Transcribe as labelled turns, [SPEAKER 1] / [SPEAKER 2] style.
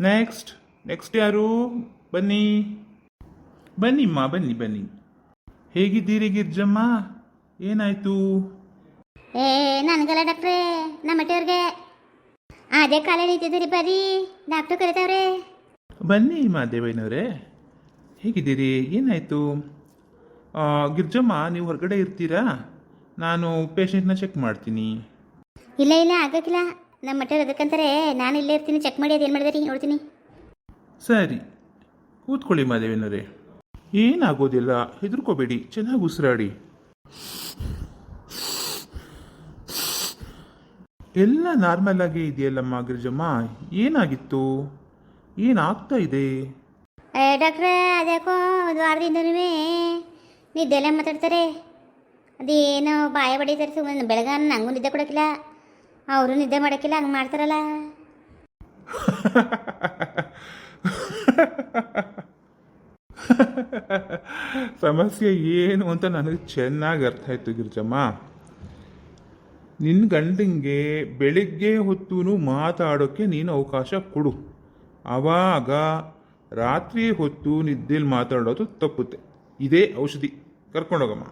[SPEAKER 1] Next next ಯಾರು? ಬನ್ನಿ ಬನ್ನಿಮ್ಮ, ಬನ್ನಿ ಬನ್ನಿ. ಹೇಗಿದ್ದೀರಿ ಗಿರ್ಜಮ್ಮ? ಏನಾಯ್ತು?
[SPEAKER 2] ಏ ನನಗಲ್ಲ ಡಾಕ್ಟ್ರೇ, ನಮ್ಮ ಮಟ್ಟೆಯವ್ರಿಗೆ ಅದೇ ಕಾಲೇ ನಿಂತಿದ್ದೀರಿ ಬರ್ರಿ, ಡಾಕ್ಟ್ರು ಕರಿತಾವ್ರೆ.
[SPEAKER 1] ಬನ್ನಿ ಮಾದೇವಯ್ಯನವರೇ, ಹೇಗಿದ್ದೀರಿ? ಏನಾಯಿತು? ಗಿರ್ಜಮ್ಮ, ನೀವು ಹೊರಗಡೆ ಇರ್ತೀರಾ? ನಾನು ಪೇಷಂಟ್ನ ಚೆಕ್ ಮಾಡ್ತೀನಿ.
[SPEAKER 2] ಇಲ್ಲ ಇಲ್ಲ ಆಗಕ್ಕಿಲ್ಲ, ನಮ್ಮ ಮಟ್ಟೆಯವ್ರು ಅದಕ್ಕಂತಾರೆ. ನಾನು ಇಲ್ಲೇ ಇರ್ತೀನಿ, ಚೆಕ್ ಮಾಡಿ ಅದೇನು ಮಾಡಿದ್ರಿ ನೋಡ್ತೀನಿ.
[SPEAKER 1] ಸರಿ, ಕೂತ್ಕೊಳ್ಳಿ ಮಾದೇವಯ್ಯನವರೇ. ಏನಾಗೋದಿಲ್ಲ, ಹೆದರ್ಕೋಬೇಡಿ, ಚೆನ್ನಾಗಿ ಉಸಿರಾಡಿ. ಎಲ್ಲ ನಾರ್ಮಲ್ ಆಗೇ ಇದೆಯಲ್ಲಮ್ಮ ಗಿರ್ಜಮ್ಮ, ಏನಾಗಿತ್ತು? ಏನಾಗ್ತಾ ಇದೆ?
[SPEAKER 2] ಡಾಕ್ಟ್ರೇ ಅದ್ಯಾಕೋ ಒಂದು ವಾರದಿಂದನೂ ನಿದ್ದೆಲ್ಲ ಮಾತಾಡ್ತಾರೆ. ಅದೇನೋ ಬಾಯ ಬಡಿತಾರೆ ಸುಮ್ಮನೆ. ಬೆಳಗಾನ ನಂಗೂ ನಿದ್ದೆ ಕೊಡೋಕ್ಕಿಲ್ಲ, ಅವರು ನಿದ್ದೆ ಮಾಡೋಕ್ಕಿಲ್ಲ, ಹಂಗೆ ಮಾಡ್ತಾರಲ್ಲ.
[SPEAKER 1] ಸಮಸ್ಯೆ ಏನು ಅಂತ ನನಗೆ ಚೆನ್ನಾಗಿ ಅರ್ಥ ಆಯ್ತು ಗಿರ್ಜಮ್ಮ. ನಿನ್ನ ಗಂಡಂಗೆ ಬೆಳಿಗ್ಗೆ ಹೊತ್ತು ಮಾತಾಡೋಕ್ಕೆ ನೀನು ಅವಕಾಶ ಕೊಡು, ಆವಾಗ ರಾತ್ರಿ ಹೊತ್ತು ನಿದ್ದೆಲಿ ಮಾತಾಡೋದು ತಪ್ಪುತ್ತೆ. ಇದೇ ಔಷಧಿ, ಕರ್ಕೊಂಡೋಗಮ್ಮ.